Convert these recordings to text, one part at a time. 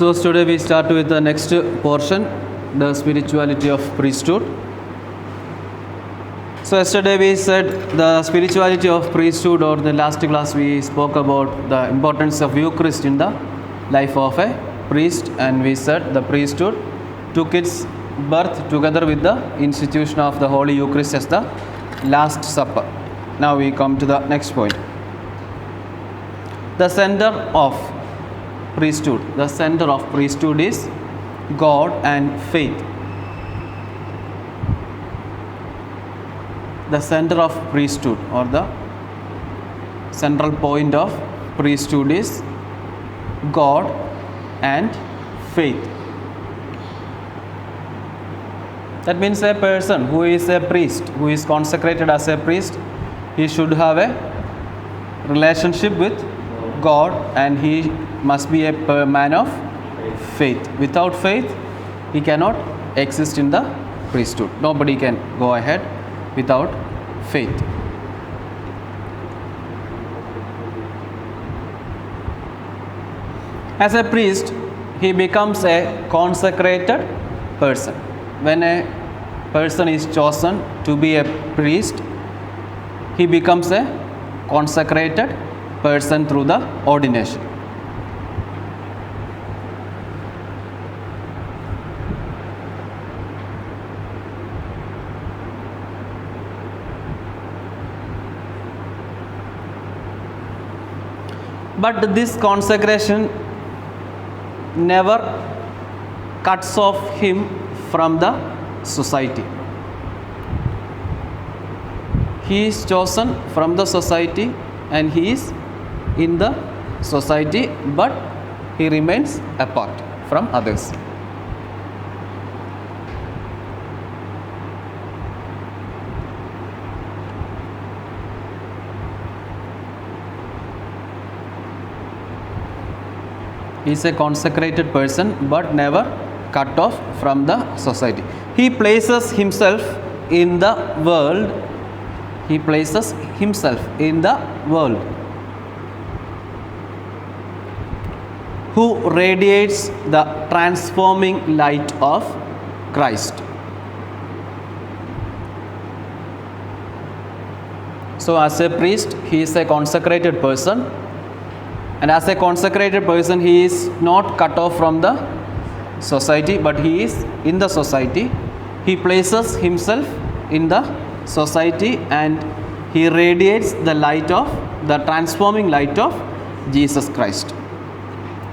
So today we start with the next portion, the spirituality of priesthood. So yesterday we said the spirituality of priesthood, or the last class we spoke about the importance of Eucharist in the life of a priest, and we said the priesthood took its birth together with the institution of the Holy Eucharist as the Last Supper. Now we come to the next point. The center of priesthood. The center of priesthood is God and faith. The center of priesthood, or the central point of priesthood, is God and faith. That means a person who is a priest, who is consecrated as a priest, he should have a relationship with God, and he must be a man of faith. Without faith, he cannot exist in the priesthood. Nobody can go ahead without faith. As a priest, he becomes a consecrated person. When a person is chosen to be a priest, he becomes a consecrated person through the ordination. But this consecration never cuts off him from the society. He is chosen from the society and he is in the society, but he remains apart from others. He is a consecrated person, but never cut off from the society. He places himself in the world. He places himself in the world, who radiates the transforming light of Christ. So as a priest, he is a consecrated person. And as a consecrated person, he is not cut off from the society, but he is in the society. He places himself in the society and he radiates the light of, the transforming light of Jesus Christ.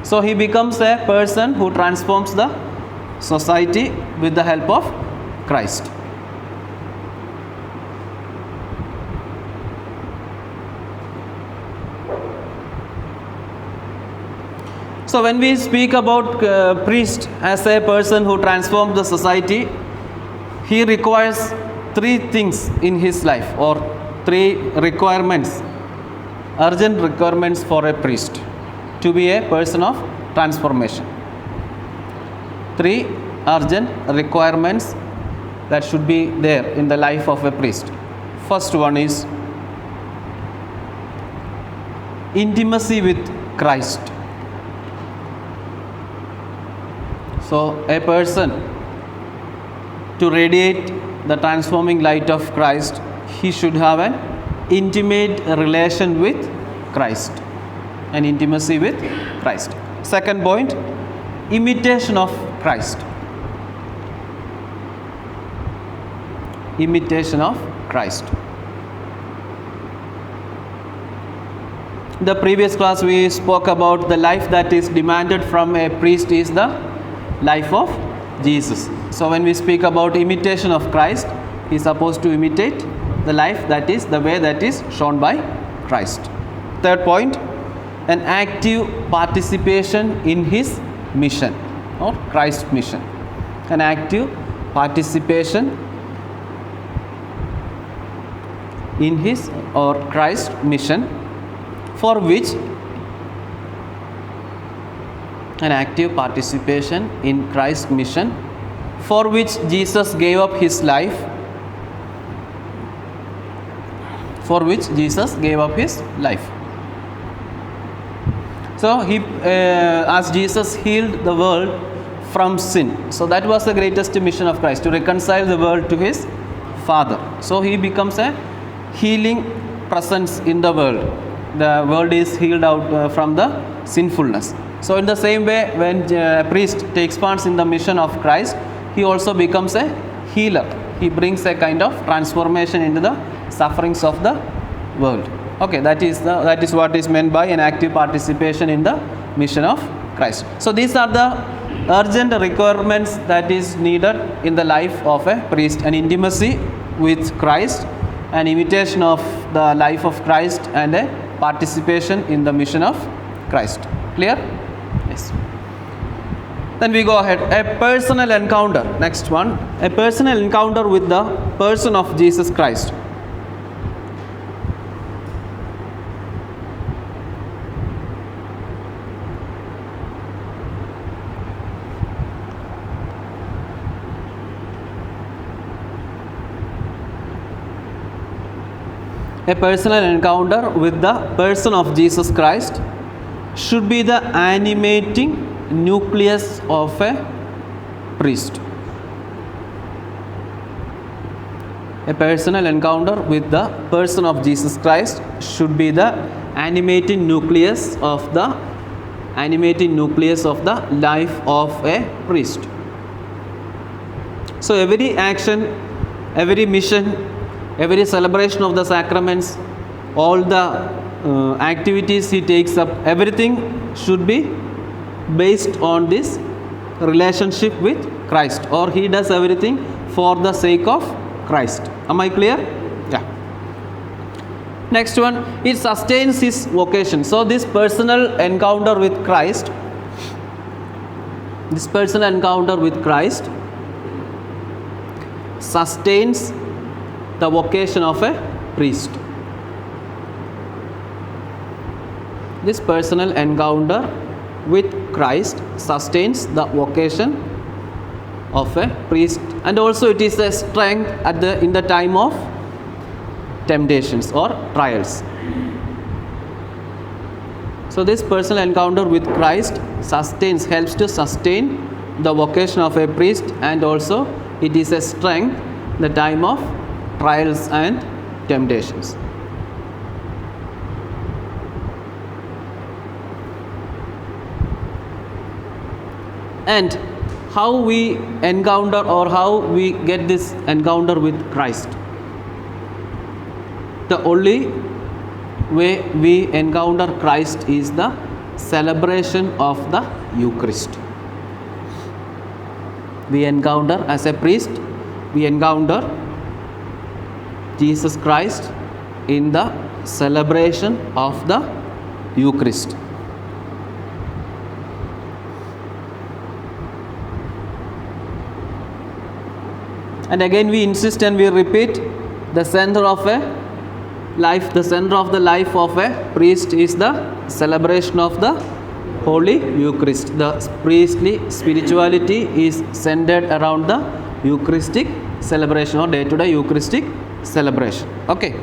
So he becomes a person who transforms the society with the help of Christ. So when we speak about priest as a person who transforms the society, he requires three things in his life, or three requirements, urgent requirements for a priest to be a person of transformation. Three urgent requirements that should be there in the life of a priest. First one is intimacy with Christ. So a person, to radiate the transforming light of Christ, he should have an intimate relation with Christ, an intimacy with Christ. Second point, imitation of Christ. Imitation of Christ. In the previous class we spoke about the life that is demanded from a priest is the life of Jesus. So when we speak about imitation of Christ, he is supposed to imitate the life that is, the way that is shown by Christ. Third point, an active participation in his mission, or Christ's mission. An active participation in his or Christ's mission, for which an active participation in Christ's mission, for which Jesus gave up his life, So he, as Jesus healed the world from sin. So that was the greatest mission of Christ, to reconcile the world to his Father. So he becomes a healing presence in the world. The world is healed out from the sinfulness. So in the same way, when a priest takes part in the mission of Christ, he also becomes a healer. He brings a kind of transformation into the sufferings of the world. Okay, that is what is meant by an active participation in the mission of Christ. So these are the urgent requirements that is needed in the life of a priest: an intimacy with Christ, an imitation of the life of Christ, and a participation in the mission of Christ. Clear? Yes. Then we go ahead. A personal encounter. Next one. A personal encounter with the person of Jesus Christ. A personal encounter with the person of Jesus Christ should be the animating nucleus of a priest. A personal encounter with the person of Jesus Christ should be the animating nucleus of the life of a priest. So every action, every mission, every celebration of the sacraments, all the activities he takes up, everything should be based on this relationship with Christ, or he does everything for the sake of Christ. Am I clear? Yeah. Next one, it sustains his vocation. So this personal encounter with Christ, sustains the vocation of a priest. This personal encounter with Christ sustains the vocation of a priest, and also it is a strength in the time of temptations or trials. So this personal encounter with Christ helps to sustain the vocation of a priest, and also it is a strength in the time of trials and temptations. And how we encounter, or how we get this encounter with Christ? The only way we encounter Christ is the celebration of the Eucharist. We encounter, as a priest, we encounter Jesus Christ in the celebration of the Eucharist. And again we insist and we repeat, the center of the life of a priest is the celebration of the Holy Eucharist. The priestly spirituality is centered around the Eucharistic celebration, or day-to-day Eucharistic celebration. Okay.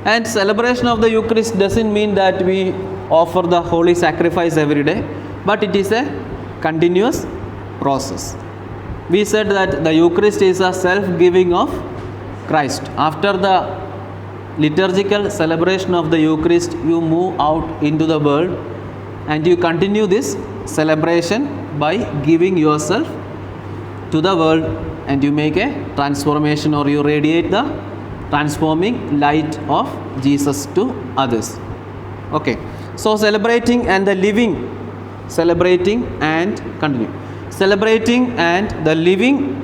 And celebration of the Eucharist doesn't mean that we offer the holy sacrifice every day, but it is a continuous process. We said that the Eucharist is a self-giving of Christ. After the liturgical celebration of the Eucharist, you move out into the world and you continue this celebration by giving yourself to the world, and you make a transformation, or you radiate the transforming light of Jesus to others. Okay. So celebrating and the living, celebrating and continue. Celebrating and the living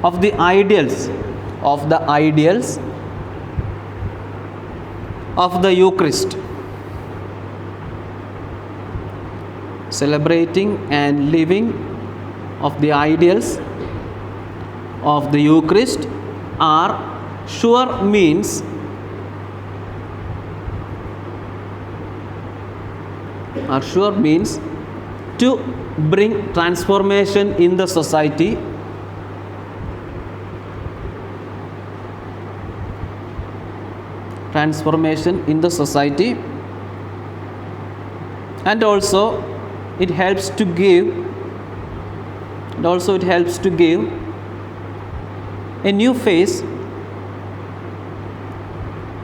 of the ideals of the Eucharist. Celebrating and living of the ideals of the Eucharist are sure means to bring transformation in the society. Transformation in the society, and also it helps to give a new face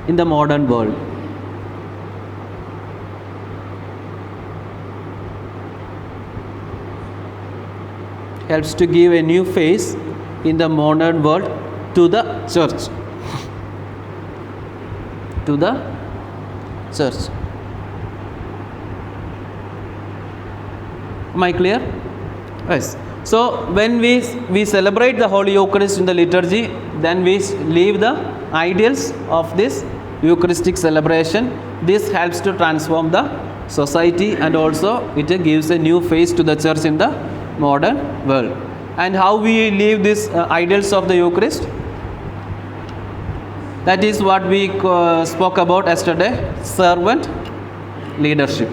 in the modern world. Helps to give a new face in the modern world to the church. To the church. Am I clear? Yes. So when we celebrate the Holy Eucharist in the liturgy, then we leave the ideals of this Eucharistic celebration. This helps to transform the society, and also it gives a new face to the church in the modern world. And how we leave these ideals of the Eucharist? That is what we spoke about yesterday, servant leadership.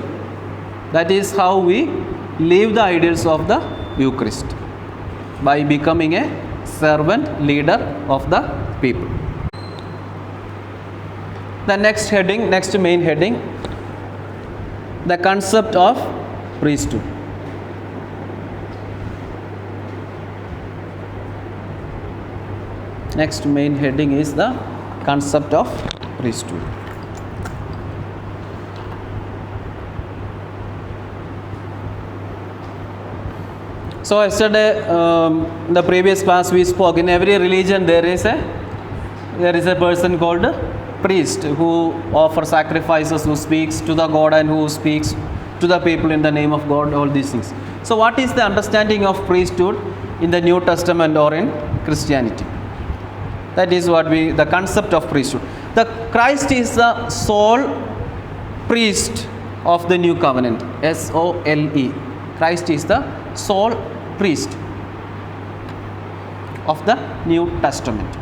That is how we live the ideals of the Eucharist, by becoming a servant leader of the people. The next main heading, the concept of priesthood. Next main heading is the concept of priesthood. So yesterday, the previous class we spoke, in every religion there is a person called priest, who offers sacrifices, who speaks to the God and who speaks to the people in the name of God, all these things. So what is the understanding of priesthood in the New Testament or in Christianity? That is what the concept of priesthood. The Christ is the sole priest of the new covenant. S-O-L-E. Christ is the sole priest of the New Testament.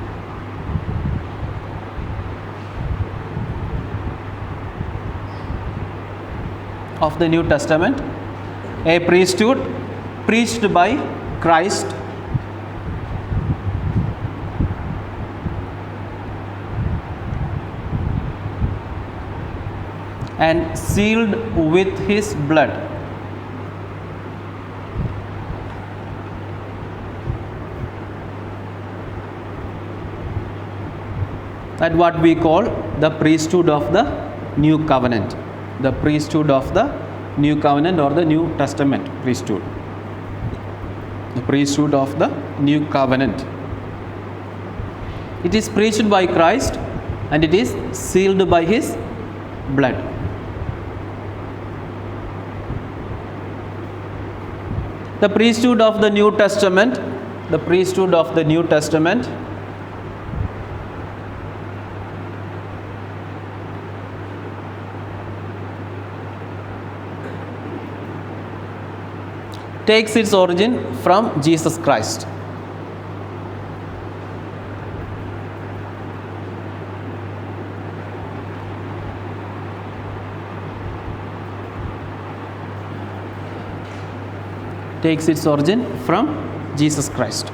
Of the New Testament, a priesthood preached by Christ, and sealed with his blood. That what we call the priesthood of the new covenant. The priesthood of the new covenant, or the New Testament priesthood. The priesthood of the new covenant. It is preached by Christ and it is sealed by his blood. The priesthood of the New Testament, takes its origin from Jesus Christ. Takes its origin from Jesus Christ.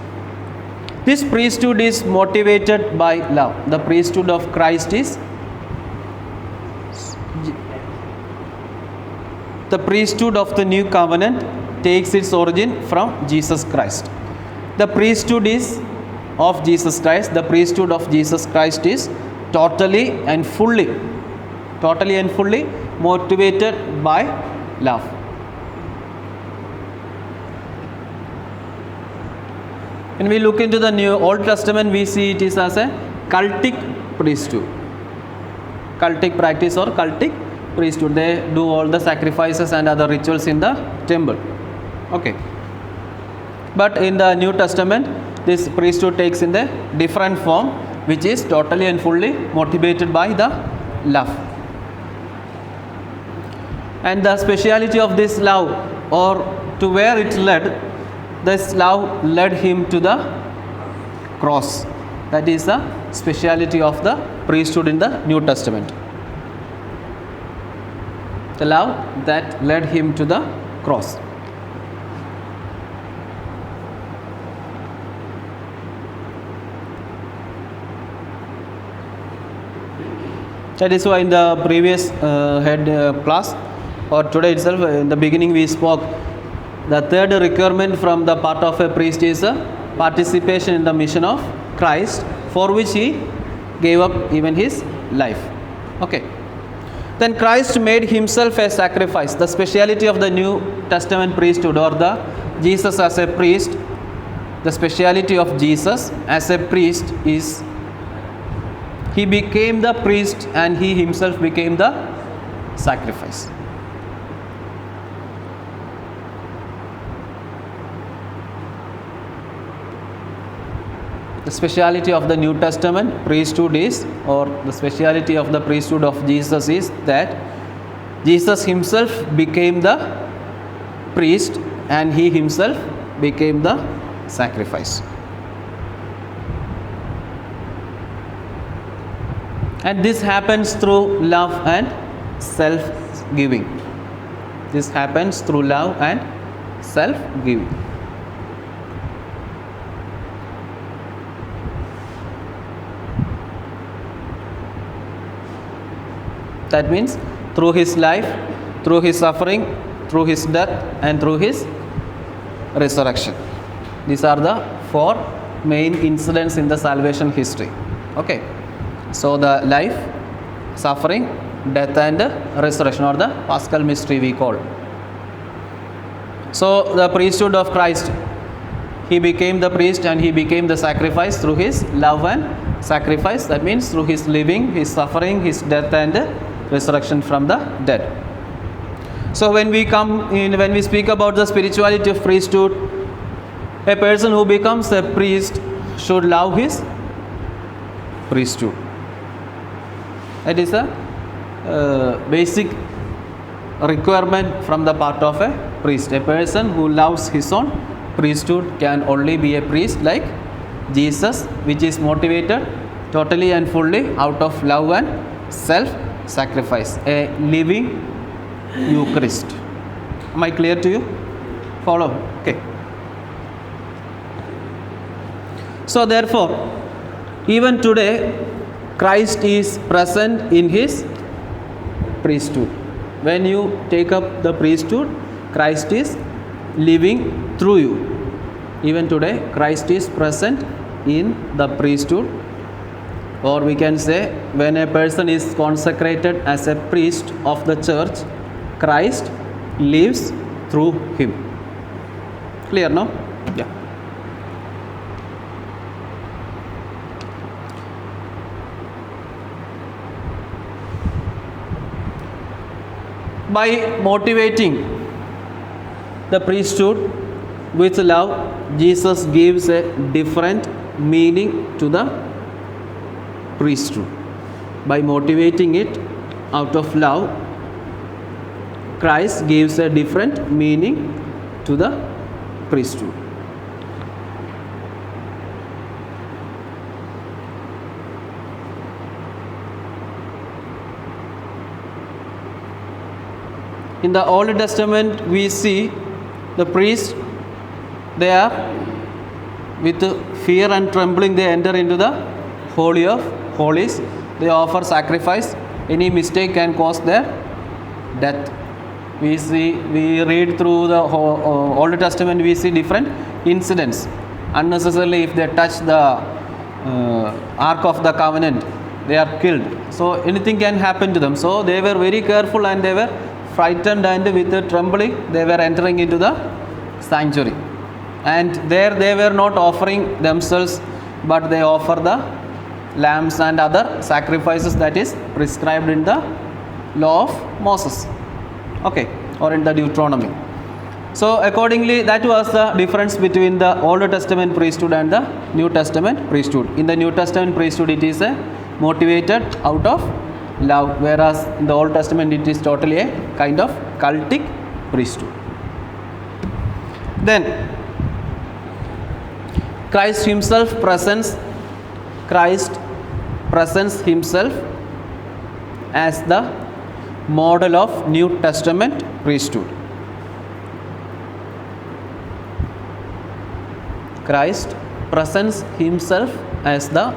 This priesthood is motivated by love. The priesthood of Christ is the priesthood of the new covenant takes its origin from Jesus Christ. The priesthood is of Jesus Christ. The priesthood of Jesus Christ is totally and fully motivated by love. When we look into the Old Testament, we see it is as a cultic priesthood. Cultic practice or cultic priesthood. They do all the sacrifices and other rituals in the temple. Okay. But in the New Testament, this priesthood takes in the different form, which is totally and fully motivated by the love. And the speciality of this love, or to where it led, this love led him to the cross. That is the speciality of the priesthood in the New Testament. The love that led him to the cross. That is why in the previous head class or today itself, in the beginning we spoke, the third requirement from the part of a priest is a participation in the mission of Christ, for which he gave up even his life. Okay. Then Christ made himself a sacrifice. The speciality of the New Testament priesthood, or the Jesus as a priest, the speciality of Jesus as a priest is he became the priest and he himself became the sacrifice. The speciality of the New Testament priesthood is, or the speciality of the priesthood of Jesus is that Jesus himself became the priest and he himself became the sacrifice. And this happens through love and self-giving. This happens through love and self-giving. That means through his life, through his suffering, through his death, and through his resurrection. These are the four main incidents in the salvation history. Okay. So the life, suffering, death, and resurrection, or the Paschal mystery we call. So the priesthood of Christ, he became the priest and he became the sacrifice through his love and sacrifice. That means through his living, his suffering, his death, and resurrection from the dead. So when we speak about the spirituality of priesthood, a person who becomes a priest should love his priesthood. That is a basic requirement from the part of a priest. A person who loves his own priesthood can only be a priest like Jesus, which is motivated totally and fully out of love and self-sacrifice. A living Eucharist. Am I clear to you? Follow. Okay. So therefore, even today, Christ is present in his priesthood. When you take up the priesthood, Christ is living through you. Even today, Christ is present in the priesthood. Or we can say, when a person is consecrated as a priest of the church, Christ lives through him. Clear now? Yeah. By motivating the priesthood with love, Jesus gives a different meaning to the priesthood. By motivating it out of love, Christ gives a different meaning to the priesthood. In the Old Testament, we see the priests, they are with fear and trembling, they enter into the Holy of Holies. They offer sacrifice. Any mistake can cause their death. We read through the Old Testament, we see different incidents. Unnecessarily, if they touch the Ark of the Covenant, they are killed. So anything can happen to them. So they were very careful and they were frightened, and with trembling they were entering into the sanctuary. And there they were not offering themselves, but they offer the lambs and other sacrifices that is prescribed in the law of Moses. Okay, or in the Deuteronomy. So accordingly, that was the difference between the Old Testament priesthood and the New Testament priesthood. In the New Testament priesthood, it is motivated out of love, whereas in the Old Testament it is totally a kind of cultic priesthood. Then Christ presents himself as the model of New Testament priesthood. Christ presents himself as the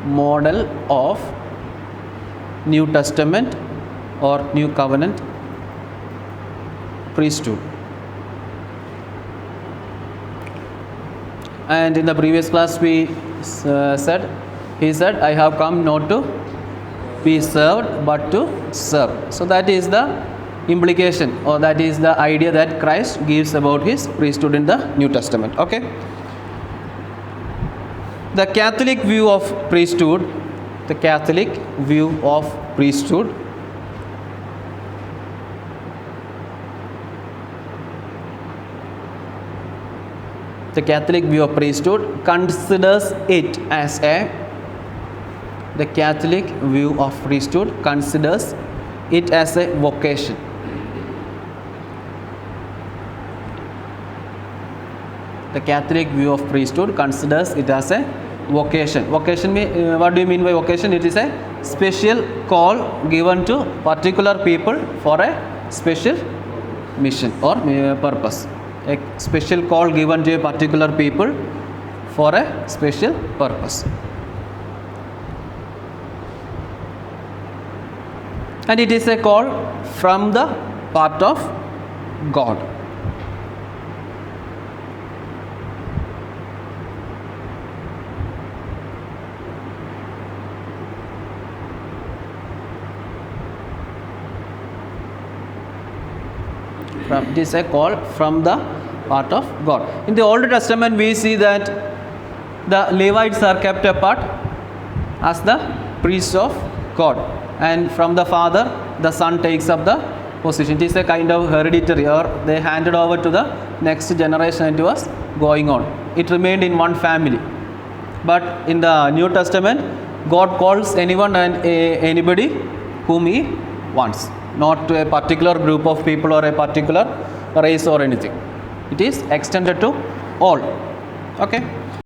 model of New Testament or New Covenant priesthood. And in the previous class he said, I have come not to be served but to serve. So that is the implication, or that is the idea that Christ gives about his priesthood in the New Testament. Okay. The Catholic view of priesthood, the Catholic view of priesthood the Catholic view of priesthood considers it as a the Catholic view of priesthood considers it as a vocation. The Catholic view of priesthood considers it as a vocation. Vocation what do you mean by vocation? It is a special call given to particular people for a special mission or purpose. A special call given to a particular people for a special purpose. And it is a call from the part of God. It is a call from the part of God. In the Old Testament we see that the Levites are kept apart as the priests of God, and from the father the son takes up the position. It is a kind of hereditary, or they handed over to the next generation, and it was going on. It remained in one family. But in the New Testament God calls anyone and anybody whom he wants, not to a particular group of people or a particular race or anything. It is extended to all. Okay.